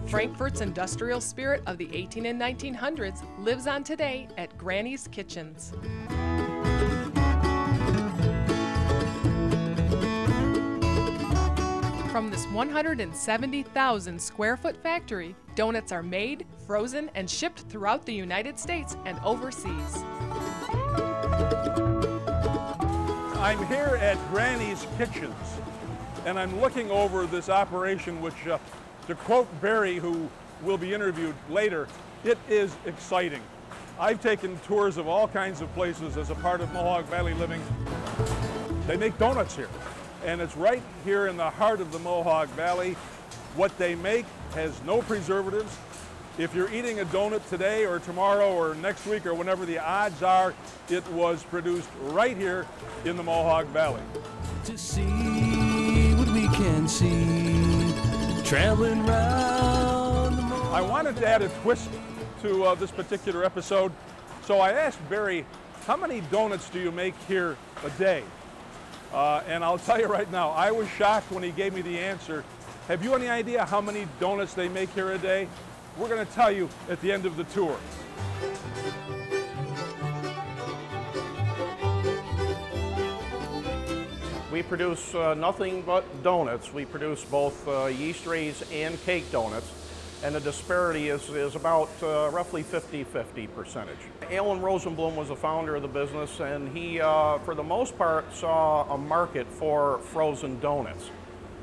Frankfort's industrial spirit of the 18 and 1900s lives on today at Granny's Kitchens. From this 170,000 square foot factory, donuts are made, frozen, and shipped throughout the United States and overseas. I'm here at Granny's Kitchens, and I'm looking over this operation which, to quote Barry, who will be interviewed later, it is exciting. I've taken tours of all kinds of places as a part of Mohawk Valley Living. They make donuts here, and it's right here in the heart of the Mohawk Valley. What they make has no preservatives. If you're eating a donut today or tomorrow or next week or whenever the odds are, it was produced right here in the Mohawk Valley. To see what we can see, traveling round the Mohawk. I wanted to add a twist to this particular episode, so I asked Barry, how many donuts do you make here a day? And I'll tell you right now, I was shocked when he gave me the answer. Have you any idea how many donuts they make here a day? We're going to tell you at the end of the tour. We produce nothing but donuts. We produce both yeast raised and cake donuts, and the disparity is about roughly 50-50 percentage. Alan Rosenblum was the founder of the business, and he, for the most part, saw a market for frozen donuts.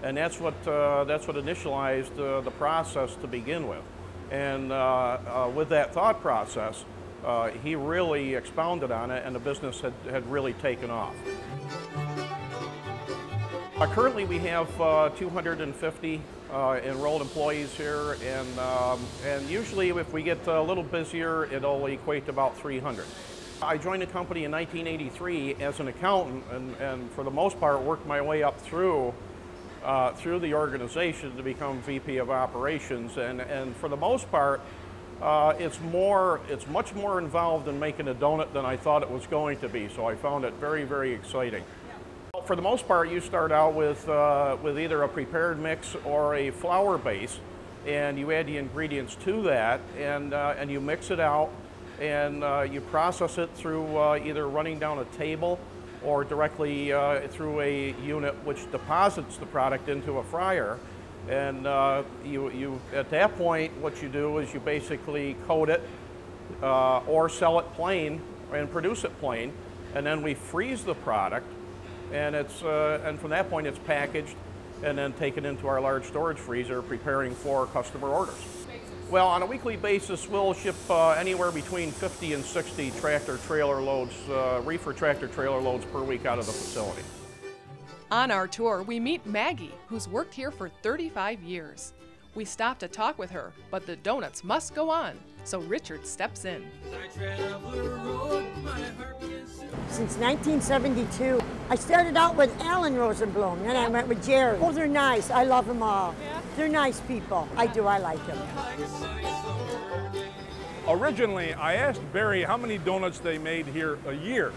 And that's what initialized the process to begin with. And with that thought process, he really expounded on it, and the business had really taken off. Currently, we have 250 enrolled employees here, and usually if we get a little busier, it'll equate to about 300. I joined the company in 1983 as an accountant, and for the most part worked my way up through the organization to become VP of operations, and for the most part, it's much more involved in making a donut than I thought it was going to be. So I found it very, very exciting. For the most part, you start out with either a prepared mix or a flour base, and you add the ingredients to that, and you mix it out, and you process it through either running down a table or directly through a unit which deposits the product into a fryer. And at that point, what you do is you basically coat it or sell it plain and produce it plain, and then we freeze the product, and and from that point it's packaged and then taken into our large storage freezer, preparing for customer orders. Well, on a weekly basis, we'll ship anywhere between 50 and 60 tractor-trailer loads, reefer tractor-trailer loads per week out of the facility. On our tour, we meet Maggie, who's worked here for 35 years. We stop to talk with her, but the donuts must go on, so Richard steps in. Since 1972, I started out with Alan Rosenblum, then I went with Jerry. Oh, they're nice. I love them all. They're nice people. I like them. Originally, I asked Barry how many donuts they made here a year.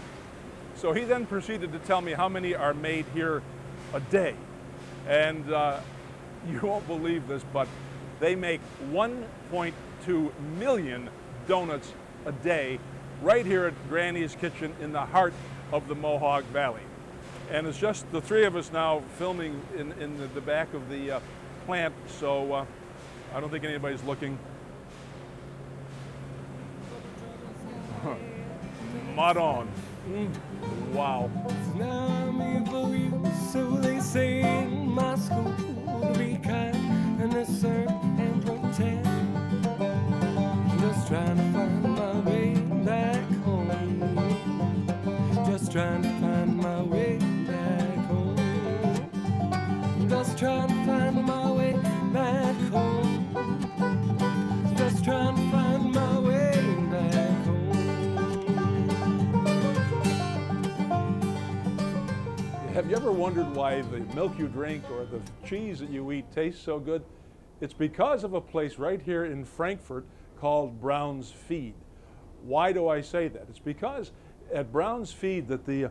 So he then proceeded to tell me how many are made here a day. And you won't believe this, but they make 1.2 million donuts a day right here at Granny's Kitchen in the heart of the Mohawk Valley. And it's just the three of us now filming in the back of the plant, so I don't think anybody's looking. Mud on. Wow. So they say in my school to be kind and assert and protect. Just trying to find my way back home. Just trying to find my way back home. Just trying to find my way back home. Just trying to find my way back home. Have you ever wondered why the milk you drink or the cheese that you eat tastes so good? It's because of a place right here in Frankfort called Brown's Feed. Why do I say that? It's because at Brown's Feed that the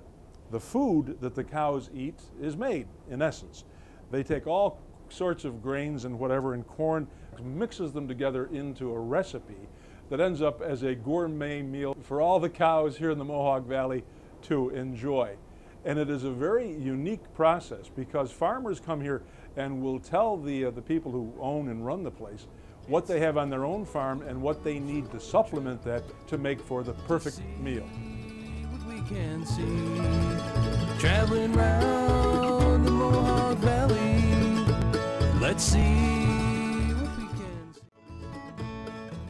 food that the cows eat is made, in essence. They take all sorts of grains and whatever, and corn, mixes them together into a recipe that ends up as a gourmet meal for all the cows here in the Mohawk Valley to enjoy. And it is a very unique process because farmers come here and will tell the people who own and run the place what they have on their own farm and what they need to supplement that to make for the perfect meal. What we can see, traveling round the Mohawk Valley. Let's see what we can see.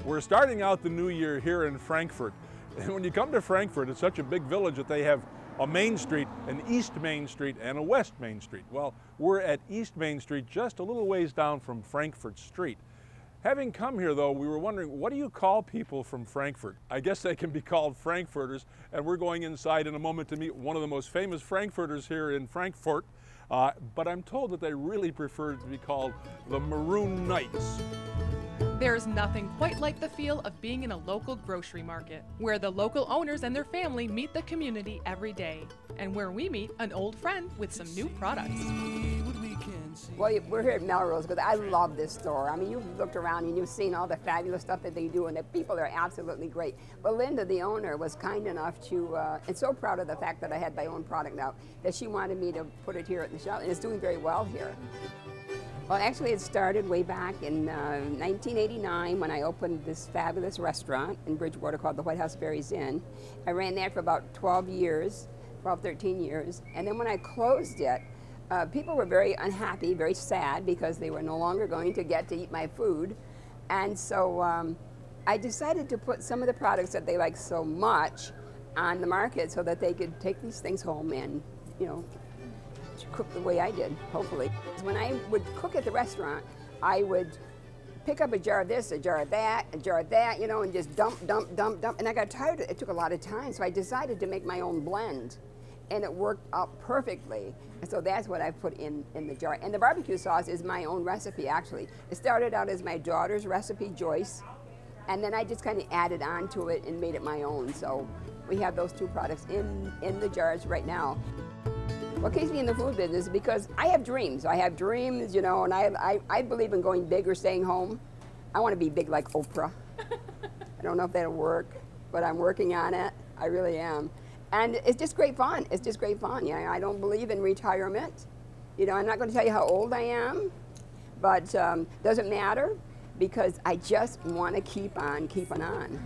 We're starting out the new year here in Frankfort. And when you come to Frankfort, it's such a big village that they have a Main Street, an East Main Street, and a West Main Street. Well, we're at East Main Street, just a little ways down from Frankfort Street. Having come here, though, we were wondering, what do you call people from Frankfort? I guess they can be called Frankfurters, and we're going inside in a moment to meet one of the most famous Frankfurters here in Frankfort. But I'm told that they really prefer to be called the Maroon Knights. There's nothing quite like the feel of being in a local grocery market, where the local owners and their family meet the community every day, and where we meet an old friend with some new products. Well, we're here at Melrose because I love this store. I mean, you've looked around and you've seen all the fabulous stuff that they do, and the people are absolutely great. But Linda, the owner, was kind enough to, and so proud of the fact that I had my own product now, that she wanted me to put it here at the shop, and it's doing very well here. Well, actually, it started way back in 1989 when I opened this fabulous restaurant in Bridgewater called the White House Berries Inn. I ran that for about 12 years, 13 years, and then when I closed it, people were very unhappy, very sad, because they were no longer going to get to eat my food. And so I decided to put some of the products that they like so much on the market so that they could take these things home and, you know, cook the way I did, hopefully. When I would cook at the restaurant, I would pick up a jar of this, a jar of that, a jar of that, you know, and just dump. And I got tired of it. It took a lot of time, so I decided to make my own blend. And it worked out perfectly. And so that's what I put in the jar. And the barbecue sauce is my own recipe, actually. It started out as my daughter's recipe, Joyce, and then I just kind of added on to it and made it my own. So we have those two products in the jars right now. What keeps me in the food business is because I have dreams. I have dreams, you know, and I believe in going big or staying home. I want to be big like Oprah. I don't know if that'll work, but I'm working on it. I really am. And it's just great fun. It's just great fun. Yeah, I don't believe in retirement. You know, I'm not going to tell you how old I am, but doesn't matter because I just want to keep on keeping on.